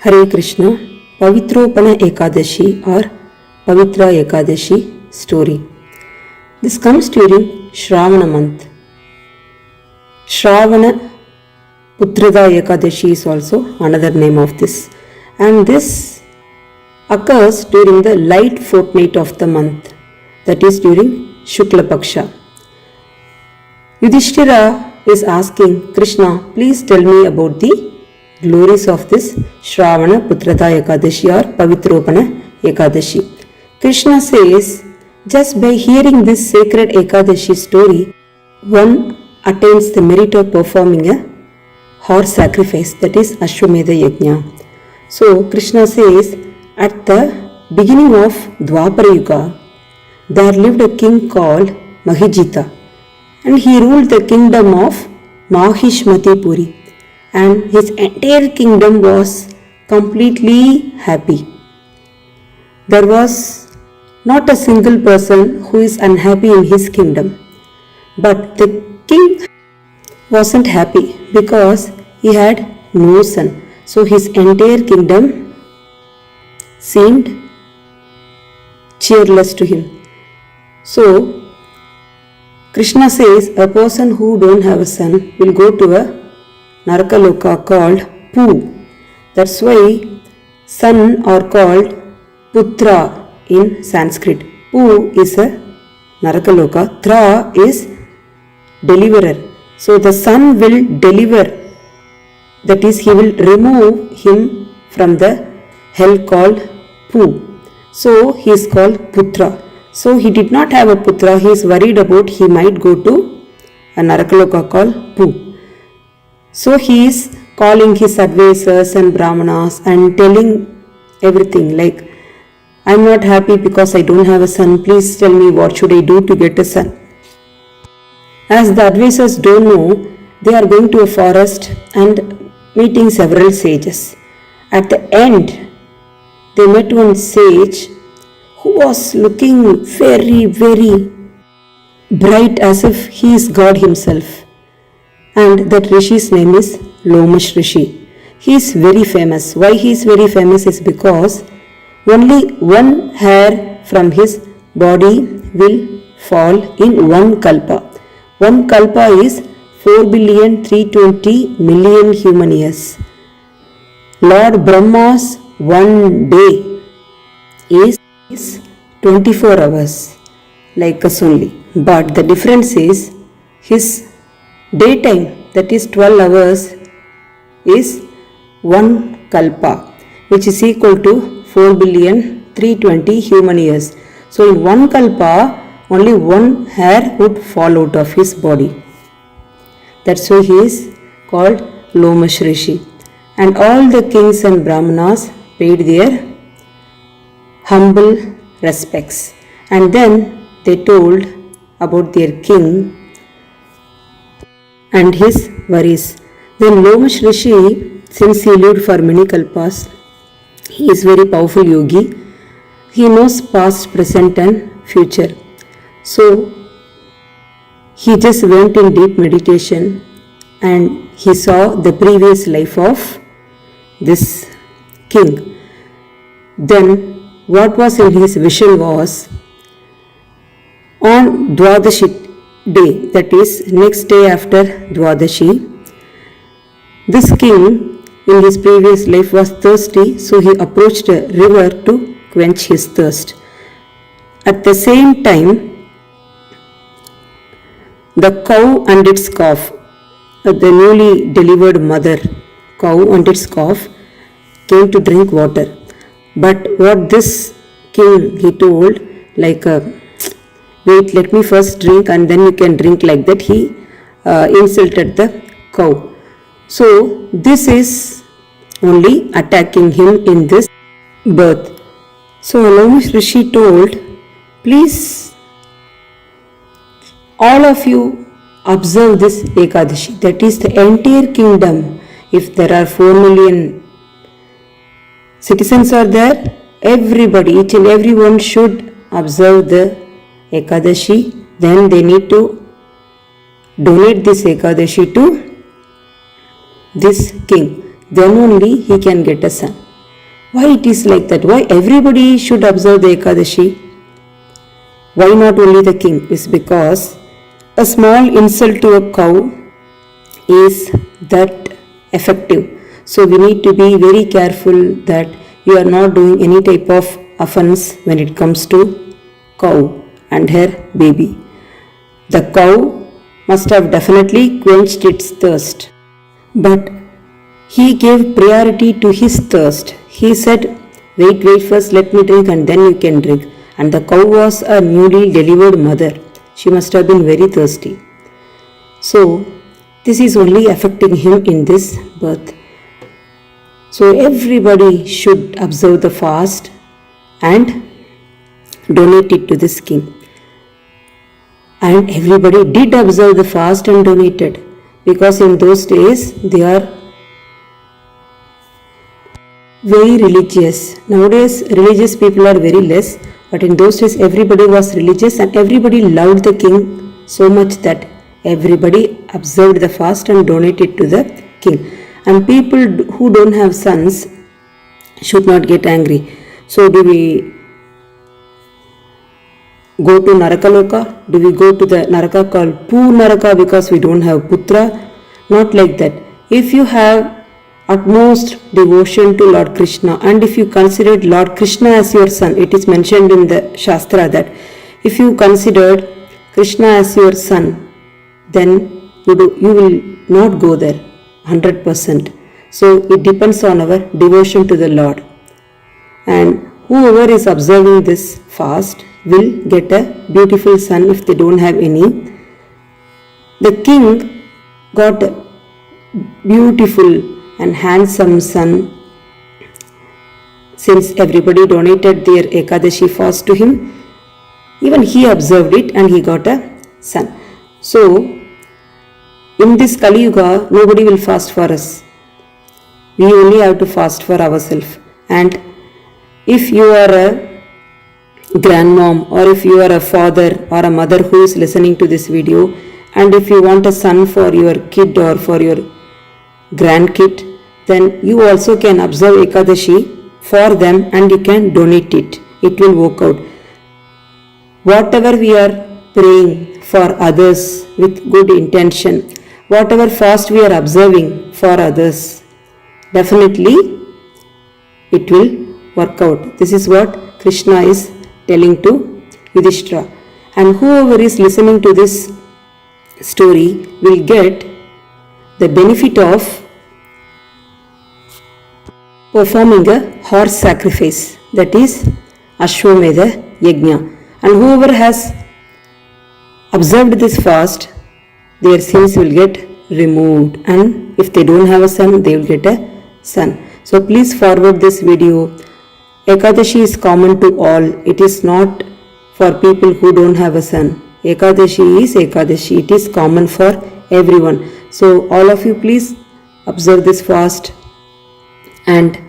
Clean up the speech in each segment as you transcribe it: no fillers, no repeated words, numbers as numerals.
Hare Krishna, Pavitropana Ekadashi or Pavitra Ekadashi story. This comes during Shravana month. Shravana Putrada ekadashi is also another name of this. And this occurs during the light fortnight of the month, that is during Shukla Paksha. Yudhishthira is asking Krishna, please tell me about the glories of this Shravana Putrada ekadashi or Pavitropana ekadashi. Krishna says, just by hearing this sacred ekadashi story, one attains the merit of performing a horse sacrifice, that is Ashwamedha Yajna. So Krishna says, at the beginning of Dwapara Yuga, there lived a king called Mahijita, and he ruled the kingdom of Mahishmatipuri, and his entire kingdom was completely happy. There was not a single person who is unhappy in his kingdom. But the king wasn't happy because he had no son. So his entire kingdom seemed cheerless to him. So Krishna says a person who don't have a son will go to a Narakaloka called Pu. That's why son are called Putra in Sanskrit. Pu is a Narakaloka, Tra is deliverer. So the son will deliver, that is, he will remove him from the hell called Pu. So he is called Putra. So he did not have a Putra, he is worried about he might go to a Narakaloka called Pu. So he is calling his advisors and brahmanas and telling everything like, I am not happy because I don't have a son, please tell me what should I do to get a son. As the advisors don't know, they are going to a forest and meeting several sages. At the end, they met one sage who was looking very, very bright as if he is God himself. And that Rishi's name is Lomash Rishi. He is very famous. Why he is very famous is because only one hair from his body will fall in one kalpa. One kalpa is 4,320,000,000 human years. Lord Brahma's one day is 24 hours, like us only. But the difference is his daytime, that is 12 hours, is one kalpa, which is equal to 4,320,000,000 human years. So in one kalpa, only one hair would fall out of his body. That's why he is called Lomash Rishi. And all the kings and brahmanas paid their humble respects. And then they told about their king and his worries. Then Lomash Rishi, since he lived for many kalpas, he is very powerful yogi. He knows past, present and future. So he just went in deep meditation and he saw the previous life of this king. Then what was in his vision was, on Dwadashi day, that is next day after Dwadashi, this king in his previous life was thirsty, so he approached a river to quench his thirst. At the same time, the cow and its calf, the newly delivered mother cow and its calf, came to drink water. But what this king, he told, like, wait, let me first drink and then you can drink, like that. He insulted the cow. So this is only attacking him in this birth. So Lomash Rishi told, please, all of you observe this Ekadashi, that is the entire kingdom. If there are 4 million citizens are there, everybody, each and everyone should observe the Ekadashi. Then they need to donate this Ekadashi to this king. Then only he can get a son. Why it is like that? Why everybody should observe the Ekadashi? Why not only the king? Is because a small insult to a cow is that effective. So we need to be very careful that you are not doing any type of offense when it comes to cow and her baby. The cow must have definitely quenched its thirst, but he gave priority to his thirst. He said, wait first, let me drink and then you can drink. And the cow was a newly delivered mother. She must have been very thirsty. So this is only affecting him in this birth. So everybody should observe the fast and donate it to this king. And everybody did observe the fast and donated, because in those days they are very religious. Nowadays religious people are very less, but in those days everybody was religious and everybody loved the king so much that everybody observed the fast and donated to the king. And people who don't have sons should not get angry. So do we go to Narakaloka? Do we go to the Naraka called Pur Naraka because we don't have Putra? Not like that. If you have utmost devotion to Lord Krishna and if you considered Lord Krishna as your son, it is mentioned in the Shastra that if you considered Krishna as your son, then you will not go there 100%. So it depends on our devotion to the Lord. And whoever is observing this fast will get a beautiful son if they don't have any. The king got a beautiful and handsome son since everybody donated their Ekadashi fast to him. Even he observed it and he got a son. So in this Kali Yuga, nobody will fast for us. We only have to fast for ourselves. And if you are a grandmom or if you are a father or a mother who is listening to this video, and if you want a son for your kid or for your grandkid, then you also can observe Ekadashi for them and you can donate it. It will work out. Whatever we are praying for others with good intention, whatever fast we are observing for others, definitely it will work out. This is what Krishna is telling to Yudhishthira. And whoever is listening to this story will get the benefit of performing a horse sacrifice, that is Ashwamedha Yajna. And whoever has observed this fast, their sins will get removed, and if they don't have a son, they will get a son. So please forward this video. Ekadashi is common to all. It is not for people who don't have a son. Ekadashi is Ekadashi. It is common for everyone. So all of you please observe this fast and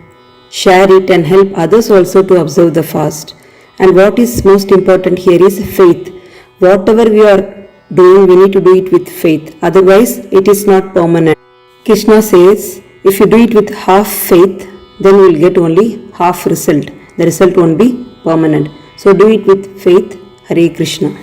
share it and help others also to observe the fast. And what is most important here is faith. Whatever we are doing, we need to do it with faith. Otherwise, it is not permanent. Krishna says, if you do it with half faith, then you will get only half result. The result won't be permanent. So do it with faith. Hare Krishna.